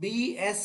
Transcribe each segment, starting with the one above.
BS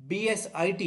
BSIT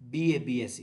BA BSc।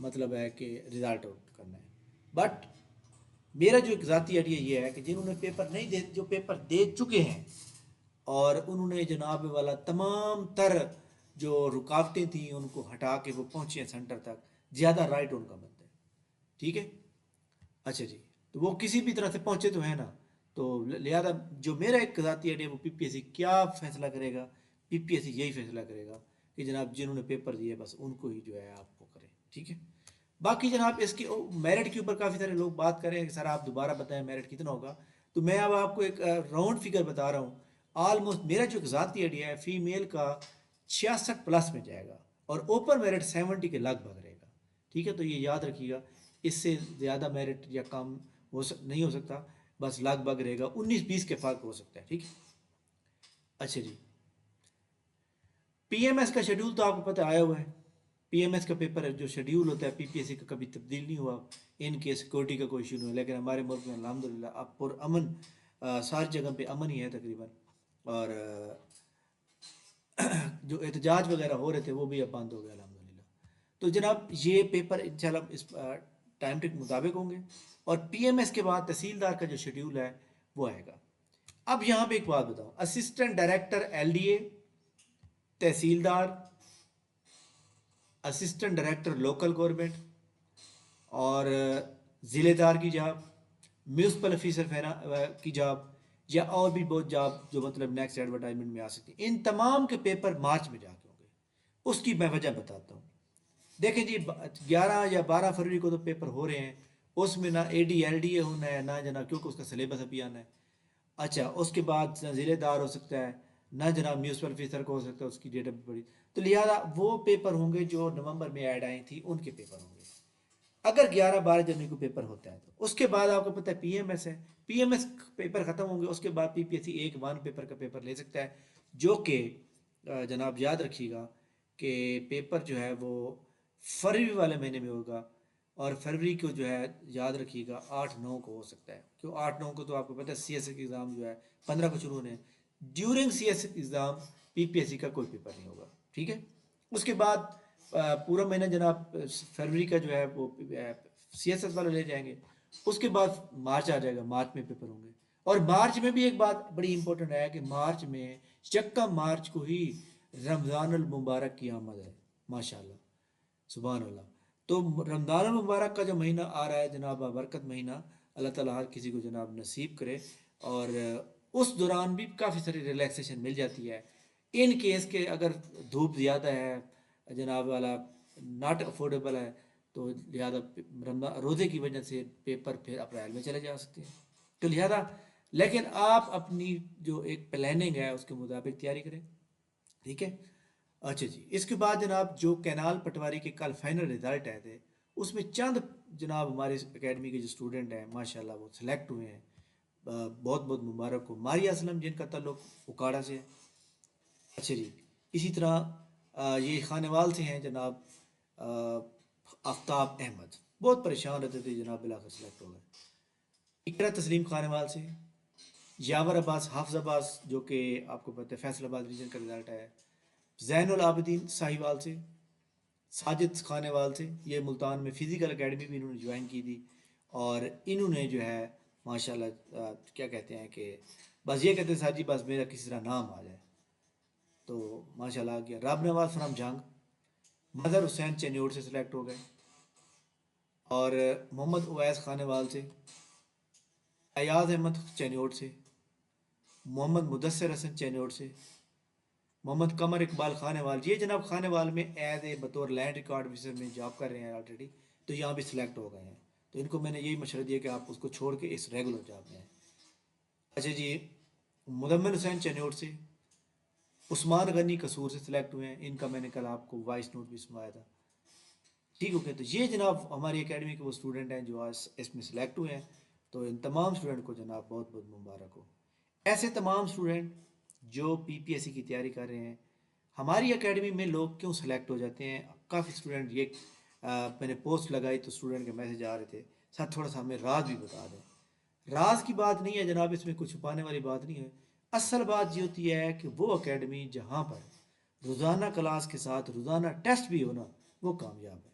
مطلب ہے کہ رزلٹ آؤٹ کرنا ہے. بٹ میرا جو ایک ذاتی آئیڈیا یہ ہے کہ جنہوں نے پیپر نہیں دے جو پیپر دے چکے ہیں اور انہوں نے جناب والا تمام تر جو رکاوٹیں تھیں ان کو ہٹا کے وہ پہنچے ہیں سینٹر تک, زیادہ رائٹ ان کا بنتا ہے. ٹھیک ہے, اچھا جی, تو وہ کسی بھی طرح سے پہنچے تو ہیں نا. تو لہذا جو میرا ایک ذاتی آئیڈیا وہ پی پی ایس سی کیا فیصلہ کرے گا, پی پی ایس سی یہی فیصلہ کرے گا کہ جناب جنہوں نے پیپر دیے بس ان کو ہی جو ہے آپ کو کریں. ٹھیک ہے, باقی جناب اس کی میرٹ کے اوپر کافی سارے لوگ بات کریں کہ سر آپ دوبارہ بتائیں میرٹ کتنا ہوگا. تو میں اب آپ کو ایک راؤنڈ فگر بتا رہا ہوں. آلموسٹ میرا جو ایک ذاتی آئیڈیا ہے فیمیل کا 66+ میں جائے گا اور اوپن میرٹ 70 کے لگ بھگ رہے گا. ٹھیک ہے, تو یہ یاد رکھیے گا, اس سے زیادہ میرٹ یا کم نہیں ہو سکتا, بس لگ بھگ رہے گا 19-20 کے فرق ہو سکتا ہے. ٹھیک ہے, اچھا جی, پی ایم ایس کا شیڈیول تو آپ کو پتہ آیا ہوا ہے. پی ایم ایس کا پیپر جو شیڈیول ہوتا ہے پی پی ایس سی کا کبھی تبدیل نہیں ہوا ان کے سیکورٹی کا کوئی ایشو نہیں ہوا. لیکن ہمارے ملک میں الحمدللہ اب پر امن ساری جگہ پہ امن ہی ہے تقریباً, اور جو احتجاج وغیرہ ہو رہے تھے وہ بھی اب بند ہو گئے الحمدللہ. تو جناب یہ پیپر انشاءاللہ اس ٹائم ٹیک مطابق ہوں گے, اور پی ایم ایس کے بعد تحصیلدار کا جو شیڈیول ہے وہ آئے گا. اب یہاں پہ ایک بات بتاؤں, assistant director L D A, تحصیلدار, اسسٹنٹ ڈائریکٹر لوکل گورنمنٹ اور ضلع دار کی جاب, میونسپل آفیسر کی جاب, یا اور بھی بہت جاب جو مطلب نیکسٹ ایڈورٹائزمنٹ میں آ سکتی ہیں, ان تمام کے پیپر مارچ میں جا کے ہوں گے. اس کی میں وجہ بتاتا ہوں. دیکھیں جی 11 یا 12 فروری کو تو پیپر ہو رہے ہیں, اس میں نہ اے ڈی ایل ڈی اے ہونا ہے نہ جناب, کیونکہ اس کا سلیبس ابھی آنا ہے. اچھا, اس کے بعد ضلع دار ہو سکتا ہے, نہ جناب میونسپل آفیسر کو ہو سکتا ہے, اس کی ڈیٹ ابھی پڑی. تو لہٰذا وہ پیپر ہوں گے جو نومبر میں ایڈ آئی تھی, ان کے پیپر ہوں گے. اگر 11-12 جنوری کو پیپر ہوتا ہے تو اس کے بعد آپ کو پتہ ہے پی ایم ایس ہے, پی ایم ایس پیپر ختم ہوں گے, اس کے بعد پی پی ایس سی ایک 1 پیپر کا پیپر لے سکتا ہے, جو کہ جناب یاد رکھیے گا کہ پیپر جو ہے وہ فروری والے مہینے میں ہوگا, اور فروری کو جو ہے یاد رکھیے گا 8-9 کو ہو سکتا ہے. کیوں 8-9 کو تو آپ کو پتہ ہے سی ایس کی ایگزام جو ہے 15 کو شروع ہونے ہیں. ڈیورنگ سی ایس ایگزام پی پی ایس سی کا کوئی پیپر نہیں ہوگا. ٹھیک ہے, اس کے بعد پورا مہینہ جناب فروری کا جو ہے وہ سی ایس ایس والے لے جائیں گے. اس کے بعد مارچ آ جائے گا, مارچ میں پیپر ہوں گے. اور مارچ میں بھی ایک بات بڑی امپورٹنٹ ہے کہ مارچ میں 1 مارچ کو ہی رمضان المبارک کی آمد ہے. ماشاءاللہ, سبحان اللہ. تو رمضان المبارک کا جو مہینہ آ رہا ہے جناب, برکت مہینہ, اللہ تعالیٰ ہر کسی کو جناب نصیب کرے. اور اس دوران بھی کافی ساری ریلیکسیشن مل جاتی ہے, ان کیس کے اگر دھوپ زیادہ ہے جناب والا, ناٹ افورڈیبل ہے, تو لہٰذا روزے کی وجہ سے پیپر پھر اپریل میں چلے جا سکتے ہیں. تو لہٰذا لیکن آپ اپنی جو ایک پلاننگ ہے اس کے مطابق تیاری کریں. ٹھیک ہے, اچھا جی. اس کے بعد جناب جو کینال پٹواری کے کل فائنل رزلٹ آئے تھے, اس میں چند جناب ہمارے اکیڈمی کے جو اسٹوڈنٹ ہیں ماشاءاللہ وہ سلیکٹ ہوئے ہیں. بہت بہت مبارک ہو. ماریہ اسلم جن کا تعلق اکاڑا سے ہے. اچھا جی, اسی طرح یہ خانوال سے ہیں جناب آفتاب احمد, بہت پریشان رہتے تھے جناب, بلاخر سلیکٹ ہو گئے. اقرا تسلیم خانوال سے, یاور عباس حافظ عباس جو کہ آپ کو پتہ ہے فیصل آباد ریجن کا رزلٹ ہے, زین العابدین ساہیوال سے, ساجد خانوال سے, یہ ملتان میں فزیکل اکیڈمی بھی انہوں نے جوائن کی تھی, اور انہوں نے جو ہے ماشاءاللہ کیا کہتے ہیں کہ بس یہ کہتے ہیں سر جی بس میرا کسی طرح نام آ جائے, تو ماشاءاللہ آ گیا. راب نواز فرام جنگ, مظہر حسین چینیوڑ سے سلیکٹ ہو گئے, اور محمد اویس خانوال سے, ایاز احمد چینیوڑ سے, محمد مدثر حسن چینیوڑ سے, محمد قمر اقبال خانوال. یہ جناب خانوال میں ایز اے بطور لینڈ ریکارڈ آفیسر میں جاب کر رہے ہیں آلریڈی, تو یہاں بھی سلیکٹ ہو گئے ہیں. تو ان کو میں نے یہی مشورہ دیا کہ آپ اس کو چھوڑ کے اس ریگولر جاب میں ہیں. اچھا جی, مدمن حسین چینیوڑ سے, عثمان غنی قصور سے سلیکٹ ہوئے ہیں. ان کا میں نے کل آپ کو وائس نوٹ بھی سنوایا تھا. ٹھیک ہو گیا. تو یہ جناب ہماری اکیڈمی کے وہ اسٹوڈنٹ ہیں جو آج اس میں سلیکٹ ہوئے ہیں. تو ان تمام اسٹوڈنٹ کو جناب بہت بہت مبارک ہو. ایسے تمام اسٹوڈنٹ جو پی پی ایس سی کی تیاری کر رہے ہیں, ہماری اکیڈمی میں لوگ کیوں سلیکٹ ہو جاتے ہیں. کافی اسٹوڈنٹ یہ میں نے پوسٹ لگائی تو اسٹوڈنٹ کے میسج آ رہے تھے, سر تھوڑا سا ہمیں راز بھی بتا دیں. راز کی بات نہیں ہے جناب, اس میں کچھ چھپانے والی بات نہیں ہے. اصل بات یہ ہوتی ہے کہ وہ اکیڈمی جہاں پر روزانہ کلاس کے ساتھ روزانہ ٹیسٹ بھی ہونا, وہ کامیاب ہے.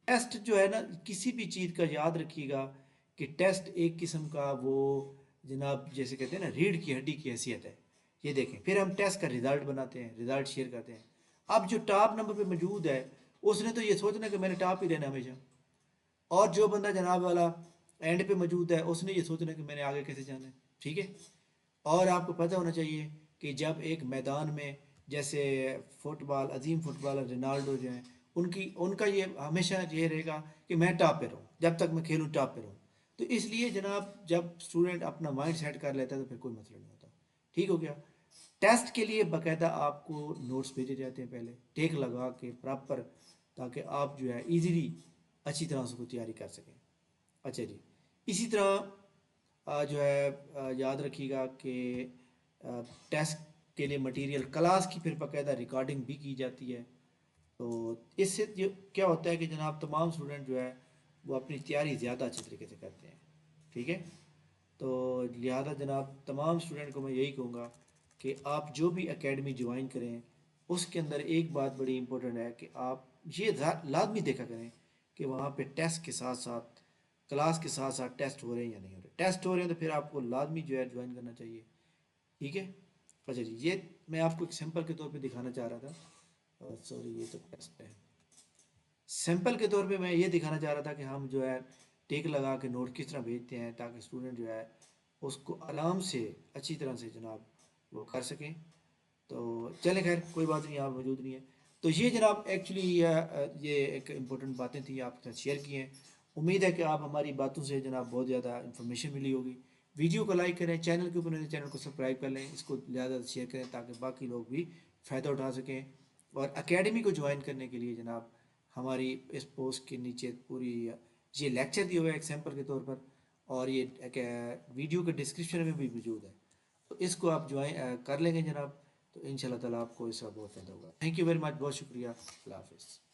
ٹیسٹ جو ہے نا کسی بھی چیز کا یاد رکھیے گا کہ ٹیسٹ ایک قسم کا وہ جناب جیسے کہتے ہیں نا ریڑھ کی ہڈی کی حیثیت ہے. یہ دیکھیں پھر ہم ٹیسٹ کا رزلٹ بناتے ہیں، رزلٹ شیئر کرتے ہیں. اب جو ٹاپ نمبر پہ موجود ہے اس نے تو یہ سوچنا کہ میں نے ٹاپ ہی لینا ہمیشہ، اور جو بندہ جناب والا اینڈ پہ موجود ہے اس نے یہ سوچنا کہ میں نے آگے کیسے جانا ہے. ٹھیک ہے. اور آپ کو پتہ ہونا چاہیے کہ جب ایک میدان میں جیسے فٹ بال عظیم فٹ بالر رونالڈو جو ہیں ان کا یہ ہمیشہ یہ رہے گا کہ میں ٹاپ پہ رہوں، جب تک میں کھیلوں ٹاپ پہ رہوں. تو اس لیے جناب جب اسٹوڈنٹ اپنا مائنڈ سیٹ کر لیتا ہے تو پھر کوئی مسئلہ نہیں ہوتا. ٹھیک ہو گیا. ٹیسٹ کے لیے باقاعدہ آپ کو نوٹس بھیجے جاتے ہیں پہلے ٹیک لگا کے پراپر، تاکہ آپ جو ہے ایزیلی اچھی طرح سے کو تیاری کر سکیں. اچھا جی. اسی طرح جو ہے یاد رکھیے گا کہ ٹیسٹ کے لیے مٹیریل کلاس کی پھر باقاعدہ ریکارڈنگ بھی کی جاتی ہے. تو اس سے کیا ہوتا ہے کہ جناب تمام اسٹوڈنٹ جو ہے وہ اپنی تیاری زیادہ اچھے طریقے سے کرتے ہیں. ٹھیک ہے. تو لہٰذا جناب تمام اسٹوڈنٹ کو میں یہی کہوں گا کہ آپ جو بھی اکیڈمی جوائن کریں اس کے اندر ایک بات بڑی امپورٹنٹ ہے کہ آپ یہ لازمی دیکھا کریں کہ وہاں پہ ٹیسٹ کے ساتھ ساتھ کلاس کے ساتھ ساتھ ٹیسٹ ہو رہے ہیں یا نہیں ہو رہے. ٹیسٹ ہو رہے ہیں تو پھر آپ کو لازمی جو ہے جوائن کرنا چاہیے. ٹھیک ہے. اچھا جی. یہ میں آپ کو ایک سمپل کے طور پہ دکھانا چاہ رہا تھا. سوری یہ تو ٹیسٹ ہے. سمپل کے طور پہ میں یہ دکھانا چاہ رہا تھا کہ ہم جو ہے ٹیک لگا کے نوٹ کس طرح بھیجتے ہیں تاکہ اسٹوڈنٹ جو ہے اس کو آرام سے اچھی طرح سے جناب وہ کر سکیں. تو چلیں خیر کوئی بات نہیں، آپ موجود نہیں ہے. تو یہ جناب ایکچولی یہ ایک امپورٹنٹ باتیں تھیں آپ کے ساتھ شیئر کی ہیں. امید ہے کہ آپ ہماری باتوں سے جناب بہت زیادہ انفارمیشن ملی ہوگی. ویڈیو کو لائک کریں، چینل کے اوپر چینل کو سبسکرائب کر لیں، اس کو زیادہ شیئر کریں تاکہ باقی لوگ بھی فائدہ اٹھا سکیں. اور اکیڈمی کو جوائن کرنے کے لیے جناب ہماری اس پوسٹ کے نیچے پوری یہ لیکچر دیا ہوا ہے ایک سیمپل کے طور پر، اور یہ ایک ویڈیو کے ڈسکرپشن میں بھی موجود ہے. تو اس کو آپ جوائن کر لیں گے جناب، تو ان شاء اللہ تعالیٰ آپ کو اس کا بہت فائدہ ہوگا. Thank you very much. بہت شکریہ. اللہ حافظ.